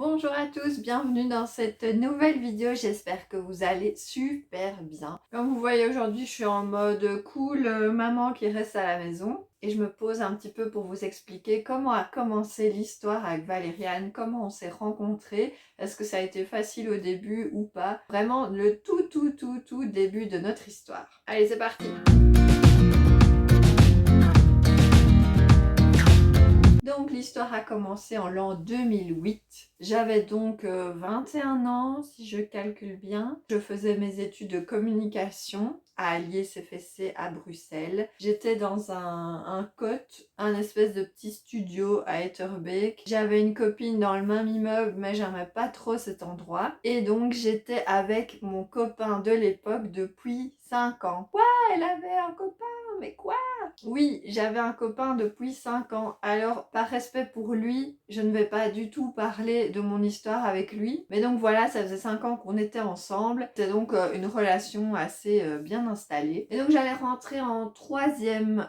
Bonjour à tous, bienvenue dans cette nouvelle vidéo, j'espère que vous allez super bien. Comme vous voyez aujourd'hui, je suis en mode cool, maman qui reste à la maison. Et je me pose un petit peu pour vous expliquer comment a commencé l'histoire avec Valériane, comment on s'est rencontrés, est-ce que ça a été facile au début ou pas. Vraiment le tout début de notre histoire. Allez, c'est parti! Donc l'histoire a commencé en l'an 2008. J'avais donc 21 ans, si je calcule bien. Je faisais mes études de communication à Allier-CFC à Bruxelles. J'étais dans un cote, un espèce de petit studio à Etterbeek. J'avais une copine dans le même immeuble, mais j'aimais pas trop cet endroit. Et donc j'étais avec mon copain de l'époque depuis 5 ans. Quoi? Elle avait un copain? Mais quoi? Oui, j'avais un copain depuis 5 ans. Alors, par respect pour lui, je ne vais pas du tout parler de mon histoire avec lui. Mais donc voilà, ça faisait 5 ans qu'on était ensemble. C'était donc une relation assez bien installée. Et donc j'allais rentrer en 3e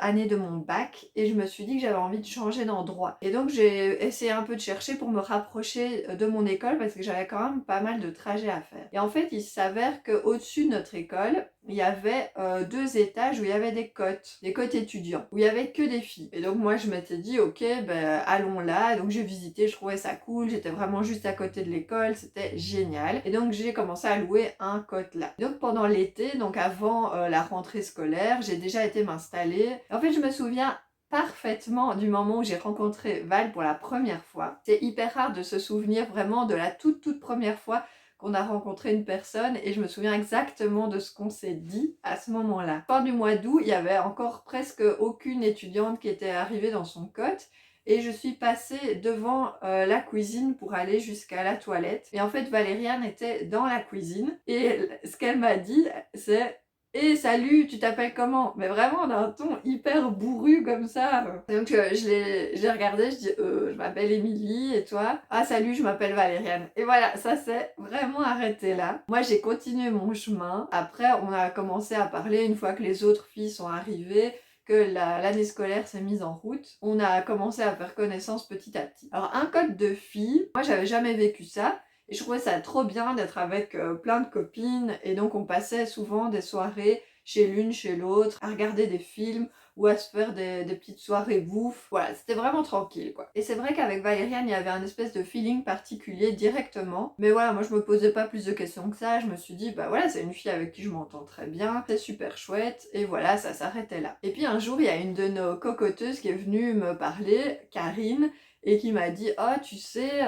année de mon bac. Et je me suis dit que j'avais envie de changer d'endroit. Et donc j'ai essayé un peu de chercher pour me rapprocher de mon école parce que j'avais quand même pas mal de trajets à faire. Et en fait, il s'avère qu'au-dessus de notre école, il y avait 2 étages où il y avait des cotes étudiants, où il y avait que des filles. Et donc moi je m'étais dit ok, ben allons là. Donc j'ai visité, je trouvais ça cool, j'étais vraiment juste à côté de l'école, c'était génial. Et donc j'ai commencé à louer un cote là. Donc pendant l'été, donc avant la rentrée scolaire, j'ai déjà été m'installer. En fait je me souviens parfaitement du moment où j'ai rencontré Val pour la première fois. C'est hyper rare de se souvenir vraiment de la toute première fois qu'on a rencontré une personne et je me souviens exactement de ce qu'on s'est dit à ce moment-là. Fin du mois d'août, il y avait encore presque aucune étudiante qui était arrivée dans son cote et je suis passée devant la cuisine pour aller jusqu'à la toilette. Et en fait, Valériane était dans la cuisine et ce qu'elle m'a dit, c'est « salut, tu t'appelles comment ?» Mais vraiment d'un ton hyper bourru comme ça. Donc je l'ai regardé, je dis je m'appelle Émilie et toi? Ah salut, je m'appelle Valériane. Et voilà, ça s'est vraiment arrêté là. Moi j'ai continué mon chemin. Après on a commencé à parler une fois que les autres filles sont arrivées, que l'année scolaire s'est mise en route. On a commencé à faire connaissance petit à petit. Alors un code de filles, moi j'avais jamais vécu ça. Et je trouvais ça trop bien d'être avec plein de copines. Et donc on passait souvent des soirées chez l'une, chez l'autre, à regarder des films ou à se faire des petites soirées bouffe. Voilà, c'était vraiment tranquille quoi. Et c'est vrai qu'avec Valériane, il y avait un espèce de feeling particulier directement. Mais voilà, moi je me posais pas plus de questions que ça. Je me suis dit, bah voilà, c'est une fille avec qui je m'entends très bien, c'est super chouette. Et voilà, ça s'arrêtait là. Et puis un jour, il y a une de nos cocoteuses qui est venue me parler, Karine, et qui m'a dit « Oh, tu sais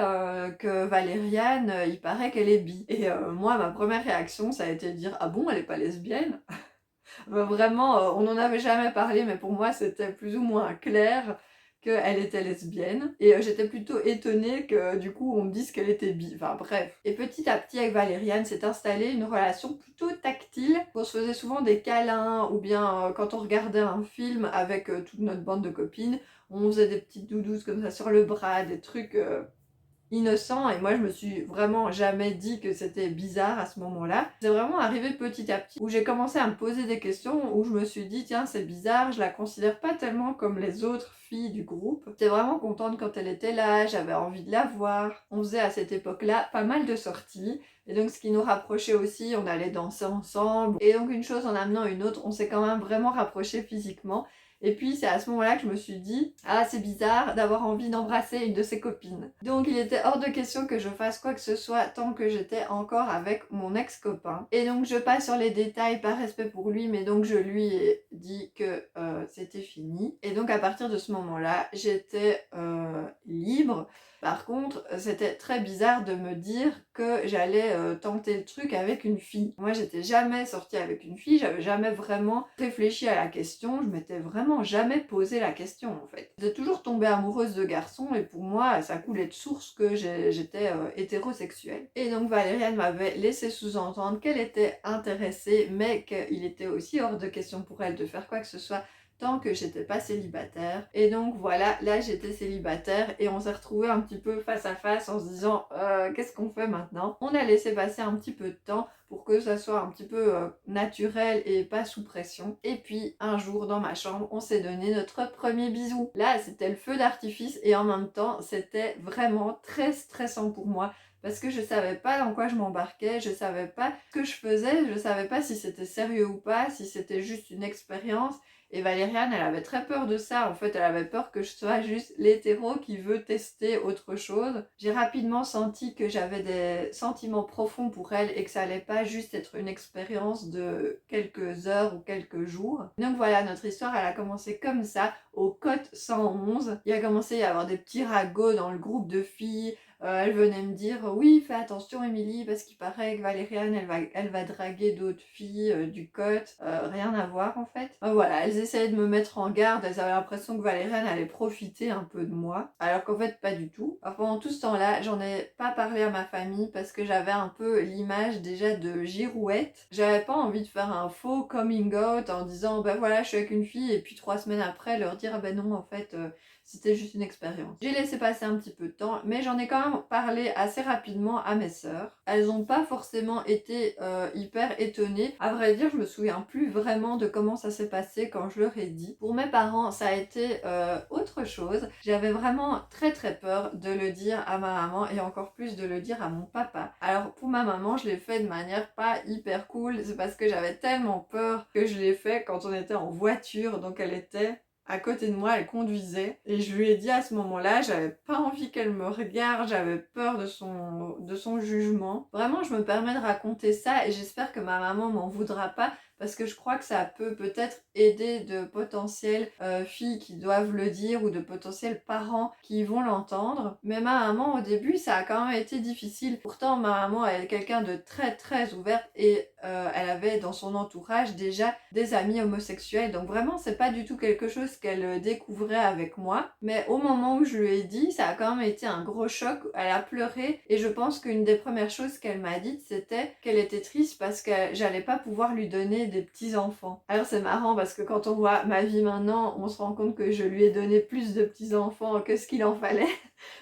que Valériane, il paraît qu'elle est bi. » Et moi, ma première réaction, ça a été de dire « Ah bon, elle est pas lesbienne ?» Vraiment, on n'en avait jamais parlé, mais pour moi, c'était plus ou moins clair qu'elle était lesbienne. Et j'étais plutôt étonnée que du coup, on me dise qu'elle était bi. Enfin bref. Et petit à petit, avec Valériane, s'est installée une relation plutôt tactile. On se faisait souvent des câlins, ou bien quand on regardait un film avec toute notre bande de copines, on faisait des petites doudous comme ça sur le bras, des trucs innocent. Et moi je me suis vraiment jamais dit que c'était bizarre à ce moment-là. C'est vraiment arrivé petit à petit où j'ai commencé à me poser des questions, où je me suis dit tiens c'est bizarre, je la considère pas tellement comme les autres filles du groupe. J'étais vraiment contente quand elle était là, j'avais envie de la voir. On faisait à cette époque-là pas mal de sorties. Et donc ce qui nous rapprochait aussi, on allait danser ensemble. Et donc une chose en amenant une autre, on s'est quand même vraiment rapprochés physiquement. Et puis c'est à ce moment-là que je me suis dit « Ah, c'est bizarre d'avoir envie d'embrasser une de ses copines. » Donc il était hors de question que je fasse quoi que ce soit tant que j'étais encore avec mon ex-copain. Et donc je passe sur les détails par respect pour lui, mais donc je lui ai dit que c'était fini. Et donc à partir de ce moment-là, j'étais libre. Par contre, c'était très bizarre de me dire que j'allais tenter le truc avec une fille. Moi, j'étais jamais sortie avec une fille, j'avais jamais vraiment réfléchi à la question, je m'étais vraiment jamais posé la question en fait. J'étais toujours tombée amoureuse de garçons et pour moi, ça coulait de source que j'étais hétérosexuelle. Et donc Valériane m'avait laissé sous-entendre qu'elle était intéressée, mais qu'il était aussi hors de question pour elle de faire quoi que ce soit tant que j'étais pas célibataire. Et donc voilà, là j'étais célibataire et on s'est retrouvés un petit peu face à face en se disant qu'est-ce qu'on fait maintenant? On a laissé passer un petit peu de temps pour que ça soit un petit peu naturel et pas sous pression. Et puis un jour dans ma chambre, on s'est donné notre premier bisou. Là, c'était le feu d'artifice et en même temps, c'était vraiment très stressant pour moi parce que je savais pas dans quoi je m'embarquais, je savais pas ce que je faisais, je savais pas si c'était sérieux ou pas, si c'était juste une expérience. Et Valériane, elle avait très peur de ça. En fait, elle avait peur que je sois juste l'hétéro qui veut tester autre chose. J'ai rapidement senti que j'avais des sentiments profonds pour elle et que ça allait pas juste être une expérience de quelques heures ou quelques jours. Donc voilà, notre histoire, elle a commencé comme ça, au Côte 111. Il a commencé à y avoir des petits ragots dans le groupe de filles. Elle venait me dire oui, fais attention Émilie parce qu'il paraît que Valériane elle va draguer d'autres filles du Côte, rien à voir en fait. Voilà, elles essayaient de me mettre en garde, elles avaient l'impression que Valériane allait profiter un peu de moi, alors qu'en fait pas du tout. Alors, pendant tout ce temps-là, j'en ai pas parlé à ma famille parce que j'avais un peu l'image déjà de girouette. J'avais pas envie de faire un faux coming out en disant ben voilà je suis avec une fille et puis 3 semaines après leur dire ah ben non en fait c'était juste une expérience. J'ai laissé passer un petit peu de temps, mais j'en ai quand même parlé assez rapidement à mes sœurs. Elles n'ont pas forcément été hyper étonnées. À vrai dire, je me souviens plus vraiment de comment ça s'est passé quand je leur ai dit. Pour mes parents, ça a été autre chose. J'avais vraiment très très peur de le dire à ma maman et encore plus de le dire à mon papa. Alors pour ma maman, je l'ai fait de manière pas hyper cool. C'est parce que j'avais tellement peur que je l'ai fait quand on était en voiture. Donc elle était à côté de moi, elle conduisait et je lui ai dit à ce moment-là, j'avais pas envie qu'elle me regarde, j'avais peur de son jugement. Vraiment, je me permets de raconter ça et j'espère que ma maman m'en voudra pas parce que je crois que ça peut peut-être aider de potentielles filles qui doivent le dire ou de potentiels parents qui vont l'entendre. Mais ma maman au début ça a quand même été difficile. Pourtant ma maman elle est quelqu'un de très très ouverte et elle avait dans son entourage déjà des amis homosexuels. Donc vraiment c'est pas du tout quelque chose qu'elle découvrait avec moi. Mais au moment où je lui ai dit ça a quand même été un gros choc. Elle a pleuré et je pense qu'une des premières choses qu'elle m'a dites c'était qu'elle était triste parce que j'allais pas pouvoir lui donner des petits-enfants. Alors c'est marrant parce que quand on voit ma vie maintenant, on se rend compte que je lui ai donné plus de petits-enfants que ce qu'il en fallait.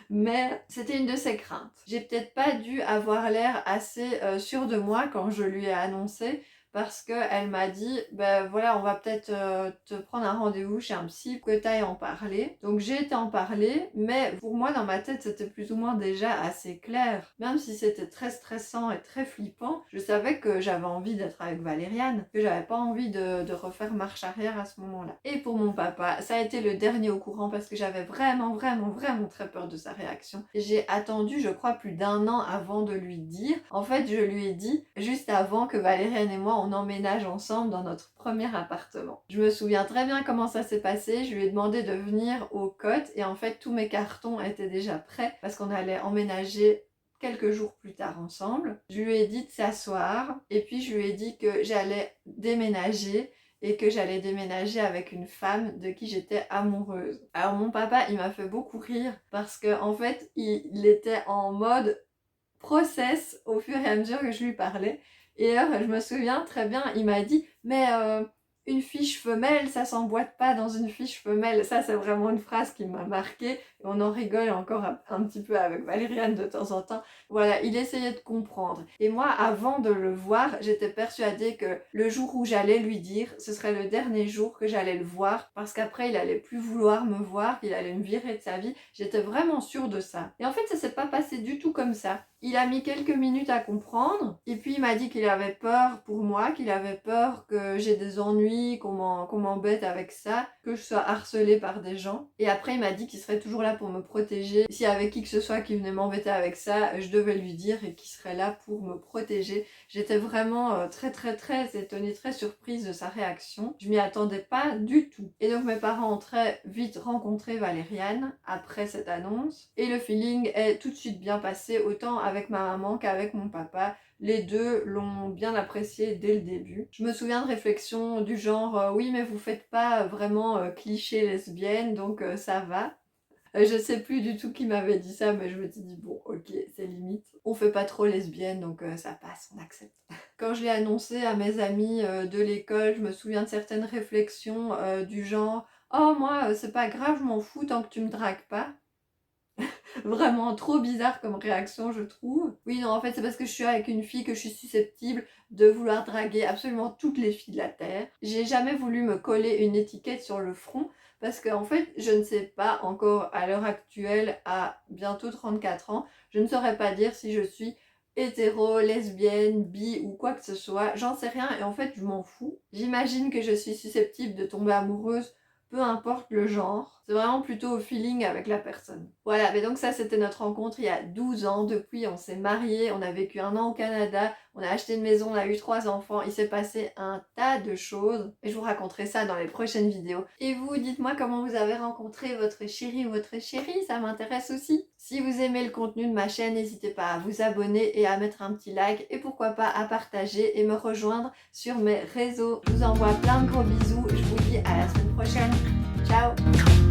Mais c'était une de ses craintes. J'ai peut-être pas dû avoir l'air assez sûre de moi quand je lui ai annoncé parce qu'elle m'a dit ben voilà on va peut-être te prendre un rendez-vous chez un psy pour que tu ailles en parler. Donc j'ai été en parler mais pour moi dans ma tête c'était plus ou moins déjà assez clair. Même si c'était très stressant et très flippant, je savais que j'avais envie d'être avec Valériane, que j'avais pas envie de refaire marche arrière à ce moment-là. Et pour mon papa, ça a été le dernier au courant parce que j'avais vraiment très peur de sa réaction. J'ai attendu je crois plus d'1 an avant de lui dire. En fait je lui ai dit juste avant que Valériane et moi on emménage ensemble dans notre premier appartement. Je me souviens très bien comment ça s'est passé. Je lui ai demandé de venir au Côte et en fait tous mes cartons étaient déjà prêts parce qu'on allait emménager quelques jours plus tard ensemble. Je lui ai dit de s'asseoir et puis je lui ai dit que j'allais déménager et que j'allais déménager avec une femme de qui j'étais amoureuse. Alors mon papa il m'a fait beaucoup rire parce que en fait il était en mode process au fur et à mesure que je lui parlais. Et alors, je me souviens très bien, il m'a dit mais une fiche femelle, ça s'emboîte pas dans une fiche femelle. Ça, c'est vraiment une phrase qui m'a marquée. Et on en rigole encore un petit peu avec Valériane de temps en temps. Voilà, il essayait de comprendre. Et moi, avant de le voir, j'étais persuadée que le jour où j'allais lui dire, ce serait le dernier jour que j'allais le voir, parce qu'après, il allait plus vouloir me voir, qu'il allait me virer de sa vie. J'étais vraiment sûre de ça. Et en fait, ça s'est pas passé du tout comme ça. Il a mis quelques minutes à comprendre, et puis il m'a dit qu'il avait peur pour moi, qu'il avait peur que j'ai des ennuis, qu'on m'embête avec ça, que je sois harcelée par des gens. Et après, il m'a dit qu'il serait toujours là pour me protéger. S'il y avait qui que ce soit qui venait m'embêter avec ça, je devais lui dire et qu'il serait là pour me protéger. J'étais vraiment très étonnée, très surprise de sa réaction. Je m'y attendais pas du tout. Et donc mes parents ont très vite rencontré Valériane après cette annonce. Et le feeling est tout de suite bien passé, autant avec ma maman qu'avec mon papa. Les deux l'ont bien apprécié dès le début. Je me souviens de réflexions du genre oui mais vous faites pas vraiment cliché lesbienne donc ça va. Je sais plus du tout qui m'avait dit ça mais je me suis dit bon ok c'est limite. On fait pas trop lesbienne donc ça passe, on accepte. Quand je l'ai annoncé à mes amis de l'école, je me souviens de certaines réflexions du genre «Oh moi, c'est pas grave, je m'en fous tant que tu me dragues pas». Vraiment trop bizarre comme réaction, je trouve. Oui, non, en fait, c'est parce que je suis avec une fille que je suis susceptible de vouloir draguer absolument toutes les filles de la Terre. J'ai jamais voulu me coller une étiquette sur le front parce qu'en fait, je ne sais pas encore à l'heure actuelle, à bientôt 34 ans, je ne saurais pas dire si je suis hétéro, lesbienne, bi ou quoi que ce soit. J'en sais rien et en fait, je m'en fous. J'imagine que je suis susceptible de tomber amoureuse peu importe le genre, c'est vraiment plutôt au feeling avec la personne. Voilà, mais donc ça c'était notre rencontre il y a 12 ans, depuis on s'est mariés, on a vécu 1 an au Canada, on a acheté une maison, on a eu 3 enfants, il s'est passé un tas de choses, et je vous raconterai ça dans les prochaines vidéos. Et vous, dites-moi comment vous avez rencontré votre chéri ou votre chérie, ça m'intéresse aussi. Si vous aimez le contenu de ma chaîne, n'hésitez pas à vous abonner et à mettre un petit like, et pourquoi pas à partager et me rejoindre sur mes réseaux. Je vous envoie plein de gros bisous, je vous dis à la semaine prochaine. Ciao!